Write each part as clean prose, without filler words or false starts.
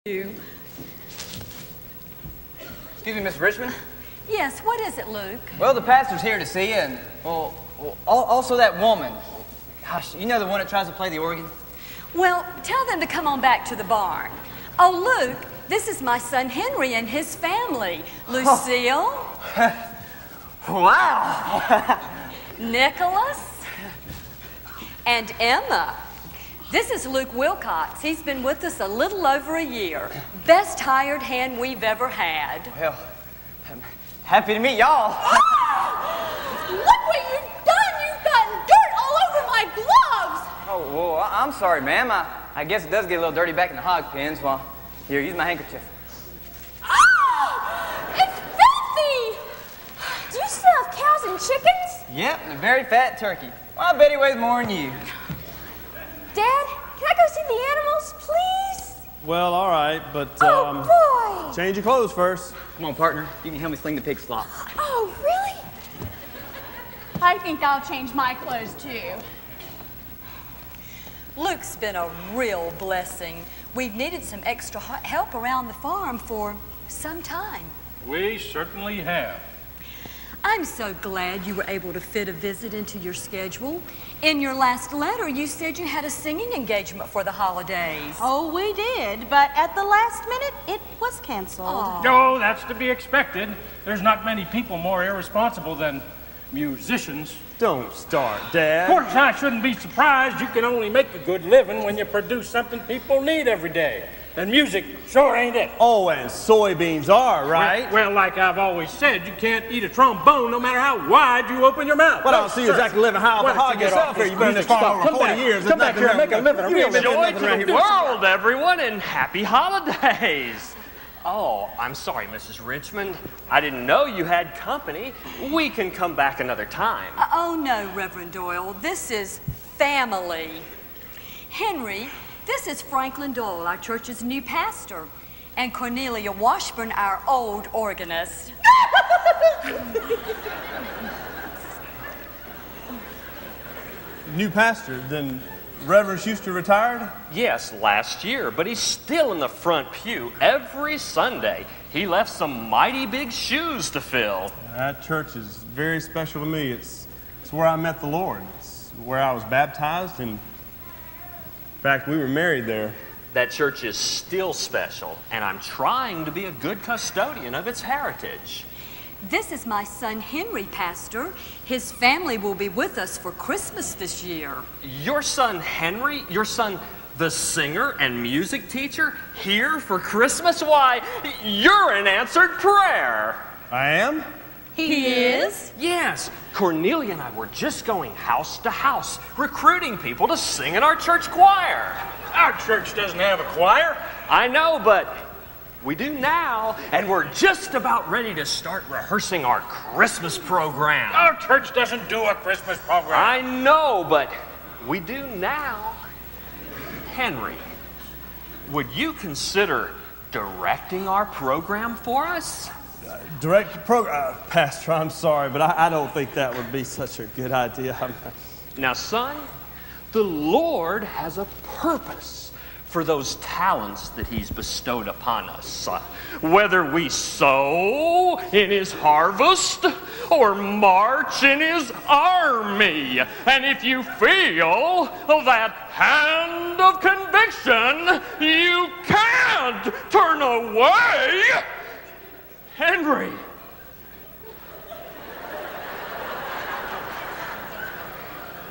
you. Excuse me, Miss Richmond? Yes, what is it, Luke? Well, the pastor's here to see you, and, also that woman. Gosh, you know the one that tries to play the organ? Well, tell them to come on back to the barn. Oh, Luke, this is my son Henry and his family. Lucille. Wow! Nicholas. And Emma. This is Luke Wilcox. He's been with us a little over a year. Best hired hand we've ever had. Well, I'm happy to meet y'all. Oh! Look what you've done! You've gotten dirt all over my gloves! Oh, well, I'm sorry, ma'am. I guess it does get a little dirty back in the hog pens. Well, here, use my handkerchief. Oh! It's filthy! Do you still have cows and chickens? Yep, and a very fat turkey. Well, I bet he weighs more than you. Dad, can I go see the animals, please? Well, all right, but oh, boy! Change your clothes first. Come on, partner. You can help me sling the pig slop. Oh, really? I think I'll change my clothes, too. Luke's been a real blessing. We've needed some extra help around the farm for some time. We certainly have. I'm so glad you were able to fit a visit into your schedule. In your last letter, you said you had a singing engagement for the holidays. Oh, we did, but at the last minute, it was canceled. Oh. No, that's to be expected. There's not many people more irresponsible than musicians. Don't start, Dad. Of course, I shouldn't be surprised. You can only make a good living when you produce something people need every day. And music sure ain't it. Oh, and soybeans are, right? Well, like I've always said, you can't eat a trombone no matter how wide you open your mouth. Well, I don't see you exactly living high off the hog yourself here. You've been in this farm over 40 years. Come back here and make a living. Joy to the world, everyone, and happy holidays. Oh, I'm sorry, Mrs. Richmond. I didn't know you had company. We can come back another time. Oh, no, Reverend Doyle. This is family. Henry, this is Franklin Doyle, our church's new pastor, and Cornelia Washburn, our old organist. New pastor, then Reverend Schuster retired? Yes, last year, but he's still in the front pew every Sunday. He left some mighty big shoes to fill. That church is very special to me. It's where I met the Lord. It's where I was baptized, and in fact, we were married there. That church is still special, and I'm trying to be a good custodian of its heritage. This is my son Henry, Pastor. His family will be with us for Christmas this year. Your son Henry, your son the singer and music teacher, here for Christmas? Why, you're an answered prayer. I am? He is? Yes. Cornelia and I were just going house to house, recruiting people to sing in our church choir. Our church doesn't have a choir. I know, but we do now, and we're just about ready to start rehearsing our Christmas program. Our church doesn't do a Christmas program. I know, but we do now. Henry, would you consider directing our program for us? Direct the program. Pastor, I'm sorry, but I don't think that would be such a good idea. Now, son, the Lord has a purpose for those talents that he's bestowed upon us. Whether we sow in his harvest or march in his army. And if you feel that hand of conviction, you can't turn away. Henry.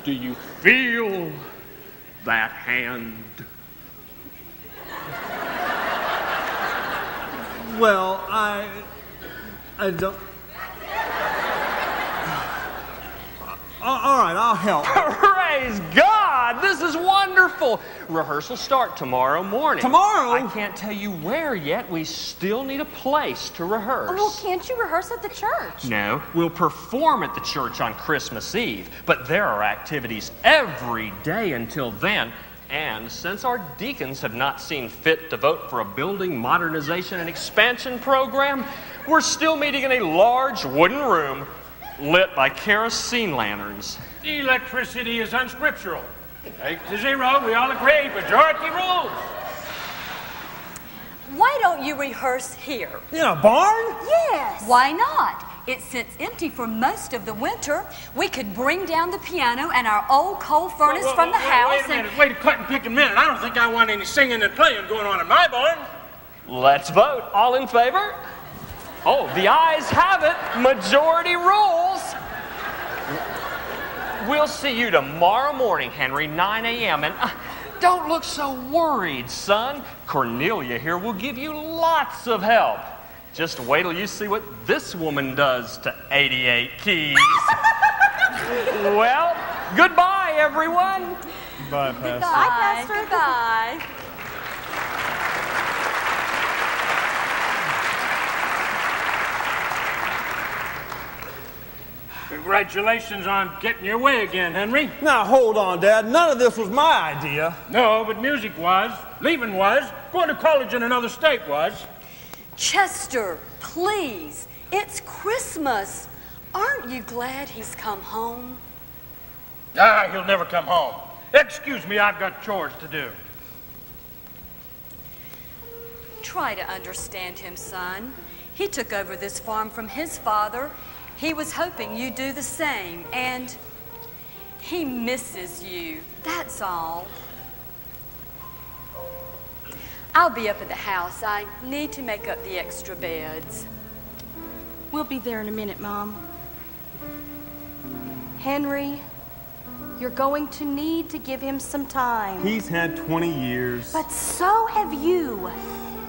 Do you feel that hand? Well, I don't. All right, I'll help. Praise God! This is wonderful. Rehearsal start tomorrow morning. Tomorrow? I can't tell you where yet. We still need a place to rehearse. Oh, can't you rehearse at the church? No, we'll perform at the church on Christmas Eve, but there are activities every day until then. And since our deacons have not seen fit to vote for a building modernization and expansion program, we're still meeting in a large wooden room lit by kerosene lanterns. Electricity is unscriptural. 8-0, we all agree. Majority rules. why don't you rehearse here? In a barn? Yes. Why not? It sits empty for most of the winter. We could bring down the piano and our old coal furnace from the house. Wait a cutting-picking minute. I don't think I want any singing and playing going on in my barn. Let's vote. All in favor? Oh, the ayes have it. Majority rules. We'll see you tomorrow morning, Henry, 9 a.m. And don't look so worried, son. Cornelia here will give you lots of help. Just wait till you see what this woman does to 88 keys. Well, goodbye, everyone. Bye, Pastor. Bye, Pastor. Goodbye. Congratulations on getting your way again, Henry. Now, hold on, Dad. None of this was my idea. No, but music was. Leaving was. Going to college in another state was. Chester, please. It's Christmas. Aren't you glad he's come home? Ah, he'll never come home. Excuse me, I've got chores to do. Try to understand him, son. He took over this farm from his father. He was hoping you'd do the same, and he misses you. That's all. I'll be up at the house. I need to make up the extra beds. We'll be there in a minute, Mom. Henry, you're going to need to give him some time. He's had 20 years. But so have you.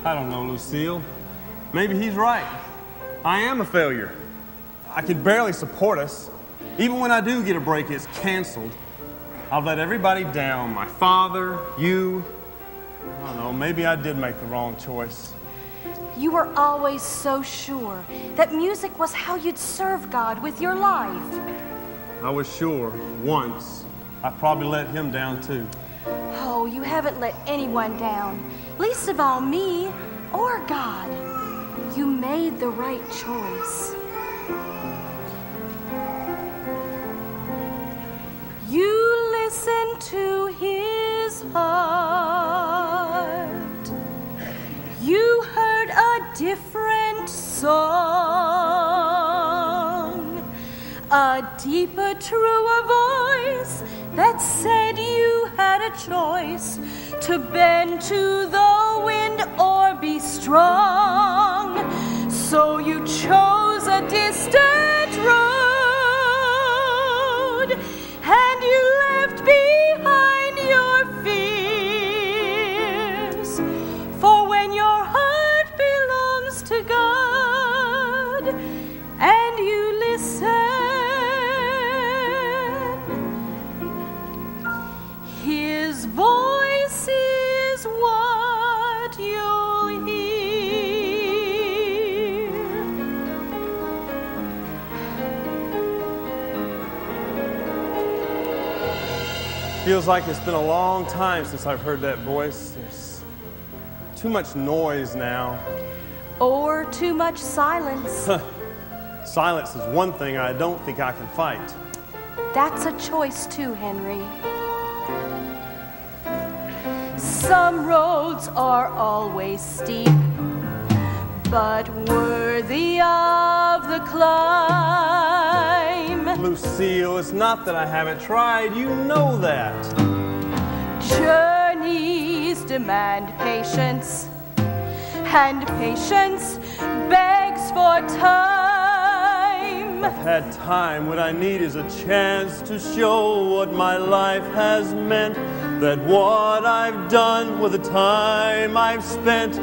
I don't know, Lucille. Maybe he's right. I am a failure. I can barely support us. Even when I do get a break, it's canceled. I've let everybody down. My father, you. I don't know, maybe I did make the wrong choice. You were always so sure that music was how you'd serve God with your life. I was sure once. I probably let him down too. Oh, you haven't let anyone down, least of all me or God. You made the right choice. You listen to his heart. You heard a different song, a deeper, truer voice that said you had a choice to bend to the wind or be strong. So you chose a distant road, and you left behind your fears. For when your heart belongs to God and you listen, his voice is what you'll hear. Feels like it's been a long time since I've heard that voice. There's too much noise now. Or too much silence. Silence is one thing I don't think I can fight. That's a choice too, Henry. Some roads are always steep, but worthy of the climb. Lucille, it's not that I haven't tried. You know that. Journeys demand patience, and patience begs for time. I've had time. What I need is a chance to show what my life has meant. That what I've done with the time I've spent,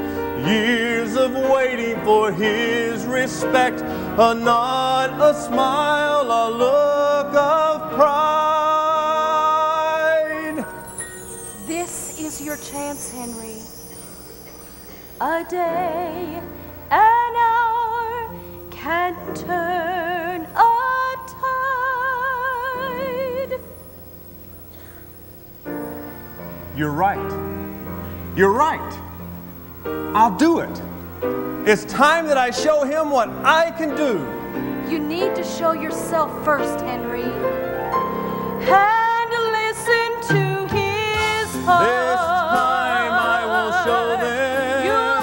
years of waiting for his respect, a nod, a smile, a look of pride. This is your chance, Henry. A day, an hour can turn a tide. You're right. You're right. I'll do it. It's time that I show him what I can do. You need to show yourself first, Henry. And listen to his heart. This time I will show them. You'll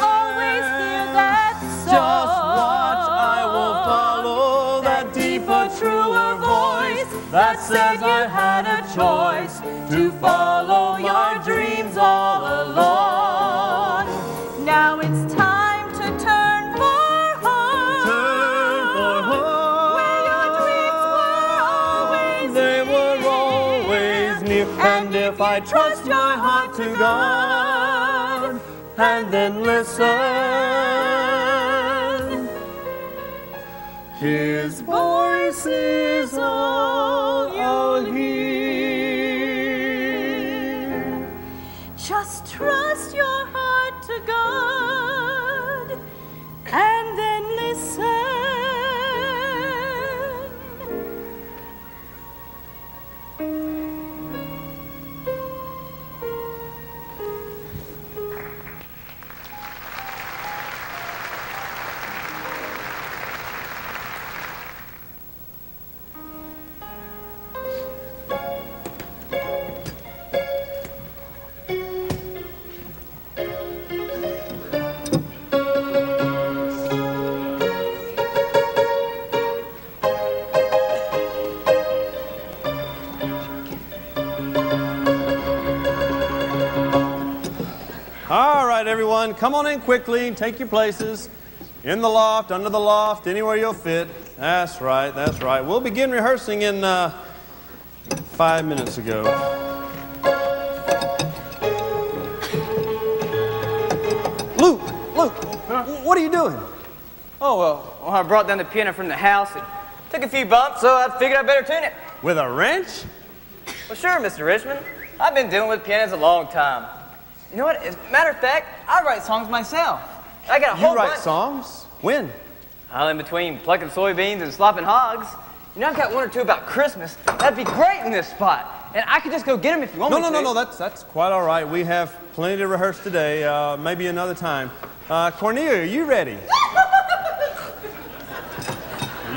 that says I had a choice to follow your dreams all along. Now it's time to turn for home. Turn for home. Where your dreams were always They were always near. And if I trust my heart to God and then listen, His voice is all I'll hear. just trust your heart to God and then listen. All right, everyone, come on in quickly and take your places. In the loft, under the loft, anywhere you'll fit. That's right, that's right. We'll begin rehearsing in 5 minutes ago. Luke, what are you doing? Oh, well, I brought down the piano from the house. It took a few bumps, so I figured I'd better tune it. With a wrench? Well, sure, Mr. Richmond. I've been dealing with pianos a long time. You know what? As a matter of fact, I write songs myself. I got a whole You write bunch. songs? When? In between plucking soybeans and slopping hogs. You know, I've got one or two about Christmas. That'd be great in this spot. And I could just go get them if you want me to. No, that's quite all right. We have plenty to rehearse today, maybe another time. Cornelia, are you ready?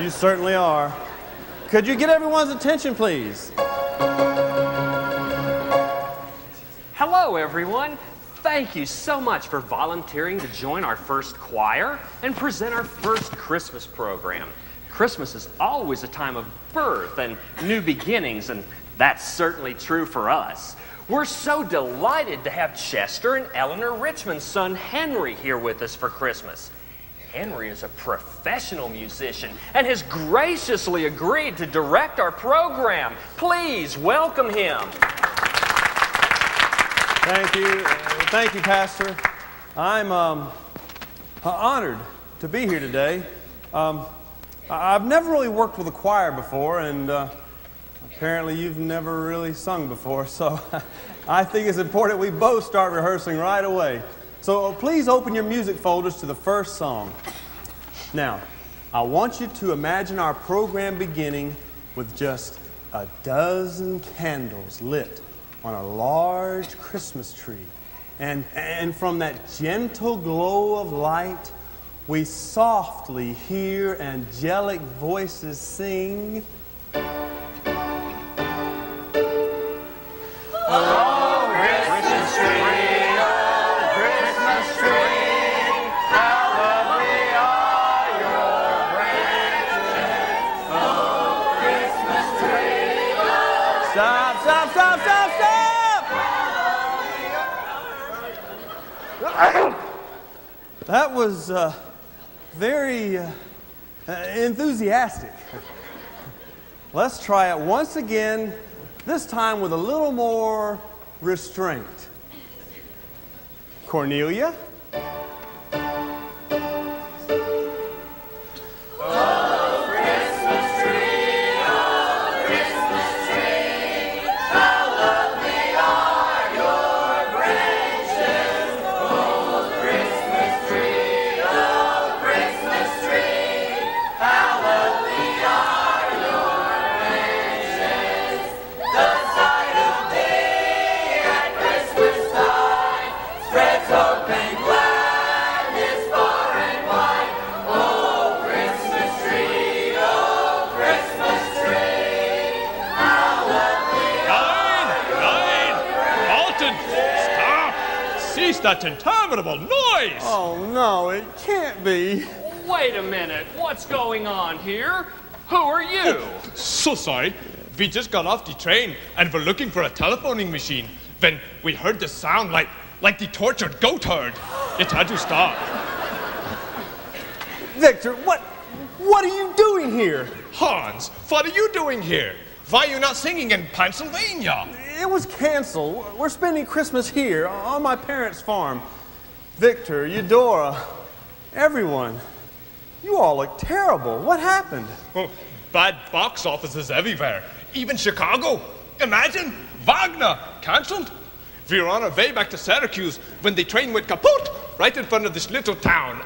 You certainly are. Could you get everyone's attention, please? Hello, everyone. Thank you so much for volunteering to join our first choir and present our first Christmas program. Christmas is always a time of birth and new beginnings, and that's certainly true for us. We're so delighted to have Chester and Eleanor Richmond's son Henry here with us for Christmas. Henry is a professional musician and has graciously agreed to direct our program. Please welcome him. Thank you, Pastor. I'm honored to be here today. I've never really worked with a choir before, and apparently you've never really sung before, so I think it's important we both start rehearsing right away. So please open your music folders to the first song. Now, I want you to imagine our program beginning with just a dozen candles lit on a large Christmas tree. And from that gentle glow of light, we softly hear angelic voices sing, Oh, Christmas tree, oh, Christmas tree, how lovely are your branches. Oh, Christmas tree, oh. Stop! That was very enthusiastic. Let's try it once again, this time with a little more restraint. Cornelia? That interminable noise! Oh, no, it can't be. Wait a minute. What's going on here? Who are you? So sorry. We just got off the train and were looking for a telephoning machine when we heard the sound like the tortured goat herd. It had to stop. Victor, what are you doing here? Hans, what are you doing here? Why are you not singing in Pennsylvania? It was canceled. We're spending Christmas here on my parents' farm. Victor, Eudora, everyone, you all look terrible. What happened? Oh, bad box offices everywhere. Even Chicago. Imagine, Wagner, cancelled. We were on our way back to Syracuse when the train went kaput right in front of this little town.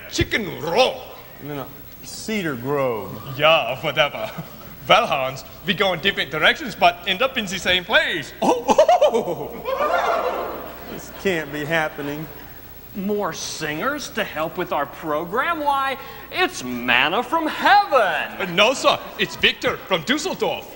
Chicken Row. No, Cedar Grove. Yeah, whatever. Well, Hans, we go in different directions but end up in the same place. Oh! This can't be happening. More singers to help with our program? Why, it's manna from heaven. No, sir. It's Victor from Dusseldorf.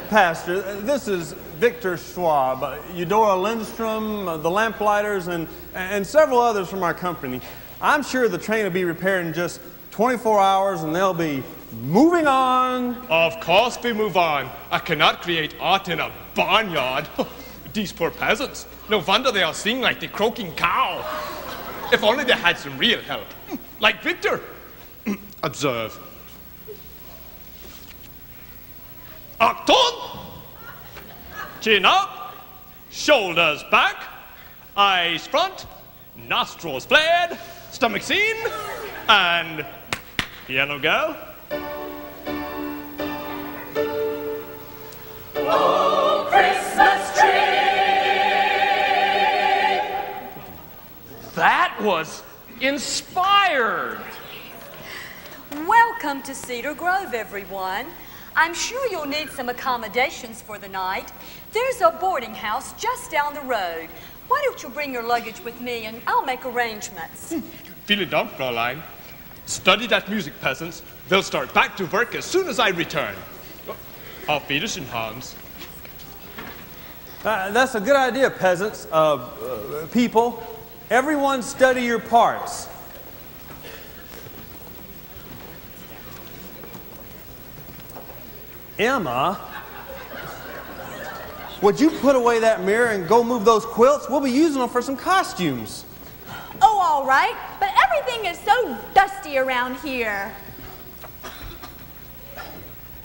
Pastor, this is Victor Schwab, Eudora Lindstrom, the Lamplighters, and several others from our company. I'm sure the train will be repaired in just 24 hours and they'll be moving on. Of course we move on. I cannot create art in a barnyard. These poor peasants. No wonder they all sing like the croaking cow. If only they had some real help. Like Victor. Observe. Achtung! Chin up, shoulders back, eyes front, nostrils flared, stomach seen, and piano girl. Oh, Christmas tree! That was inspired. Welcome to Cedar Grove, everyone. I'm sure you'll need some accommodations for the night. There's a boarding house just down the road. Why don't you bring your luggage with me and I'll make arrangements. Vielen Dank, Fräulein. Study that music, peasants. They'll start back to work as soon as I return. Auf Wiedersehen, Hans. That's a good idea, peasants. People, everyone study your parts. Emma, would you put away that mirror and go move those quilts? We'll be using them for some costumes. Oh, all right, but everything is so dusty around here.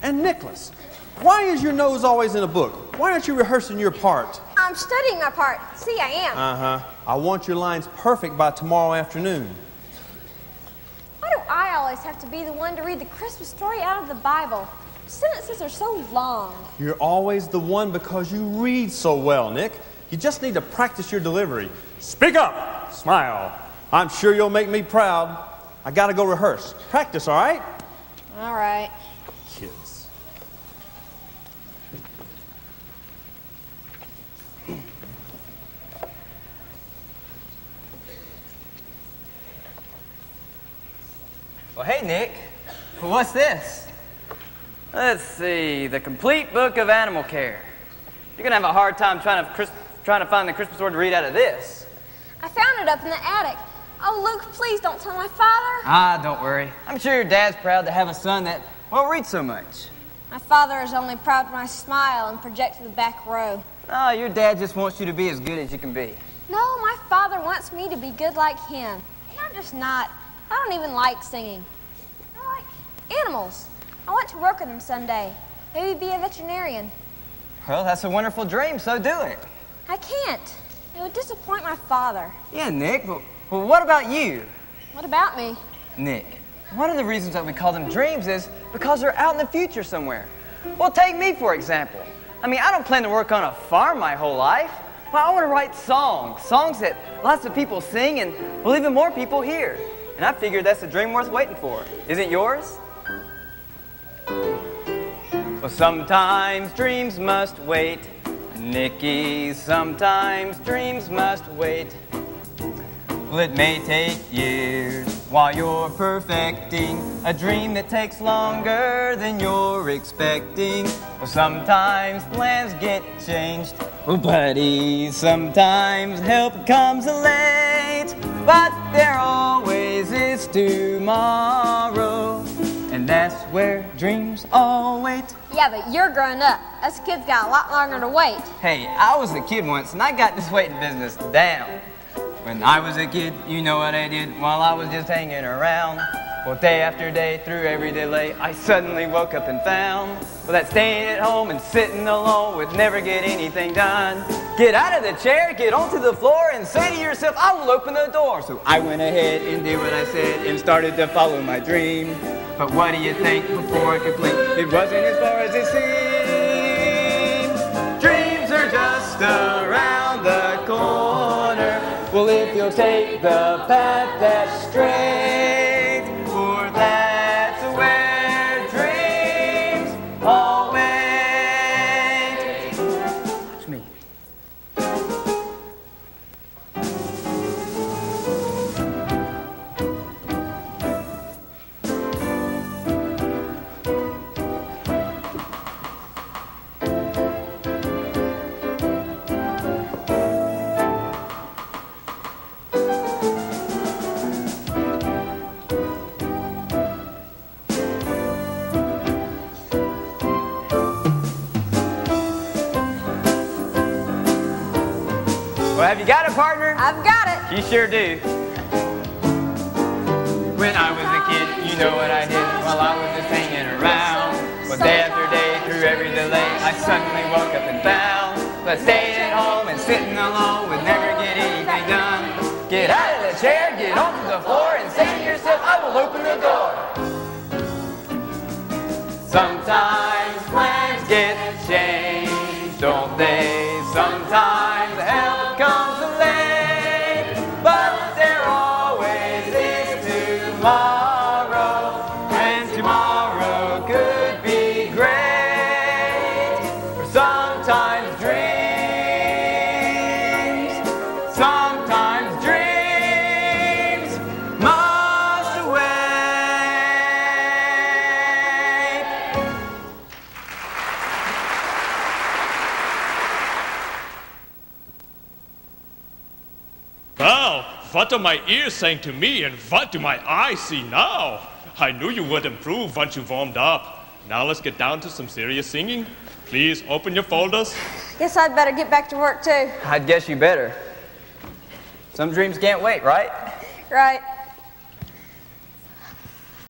And Nicholas, why is your nose always in a book? Why aren't you rehearsing your part? I'm studying my part. See, I am. I want your lines perfect by tomorrow afternoon. Why do I always have to be the one to read the Christmas story out of the Bible? Sentences are so long. You're always the one because you read so well, Nick. You just need to practice your delivery. Speak up. Smile. I'm sure you'll make me proud. I gotta go rehearse. Practice, all right? All right. Kids. Well, hey, Nick. What's this? Let's see. The Complete Book of Animal Care. You're going to have a hard time trying to find the Christmas story to read out of this. I found it up in the attic. Oh, Luke, please don't tell my father. Don't worry. I'm sure your dad's proud to have a son that won't read so much. My father is only proud when I smile and project to the back row. No, your dad just wants you to be as good as you can be. No, my father wants me to be good like him. I'm just not. I don't even like singing. I like animals. I want to work with them someday. Maybe be a veterinarian. Well, that's a wonderful dream, so do it. I can't. It would disappoint my father. Yeah, Nick, but what about you? What about me? Nick, one of the reasons that we call them dreams is because they're out in the future somewhere. Well, take me, for example. I mean, I don't plan to work on a farm my whole life. Well, I want to write songs that lots of people sing and will even more people hear. And I figured that's a dream worth waiting for. Isn't yours? Well, sometimes dreams must wait, Nicky, sometimes dreams must wait. Well, it may take years while you're perfecting a dream that takes longer than you're expecting. Well, sometimes plans get changed, well, buddy, sometimes help comes late. But there always is tomorrow, and that's where dreams all wait. Yeah, but you're grown up. Us kids got a lot longer to wait. Hey, I was a kid once, and I got this waiting business down. When I was a kid, you know what I did while I was just hanging around. Well, day after day, through every delay, I suddenly woke up and found, well, that staying at home and sitting alone would never get anything done. Get out of the chair, get onto the floor, and say to yourself, I will open the door. So I went ahead and did what I said and started to follow my dream. But what do you think? Before I could blink, it wasn't as far as it seemed. Dreams are just around the corner. Well, if you'll take the path that's straight, for that's where dreams all wait. Watch me. Well, have you got it, partner? I've got it. You sure do. When I was a kid, you know what I did while I was just hanging around. Well, day after day, through every delay, I suddenly woke up and found that staying at home and sitting alone would never get anything done. Get out of the chair, get onto the floor, and say to yourself, I will open the door. Sometimes plans get changed, don't they? Sometimes help comes late, but there always is tomorrow, and tomorrow could be great. For sometimes dreams must wait. Well, what do my ears saying to me and what do my eyes see now? I knew you would improve once you warmed up. Now let's get down to some serious singing. Please open your folders. Guess I'd better get back to work too. I'd guess you better. Some dreams can't wait, right? Right.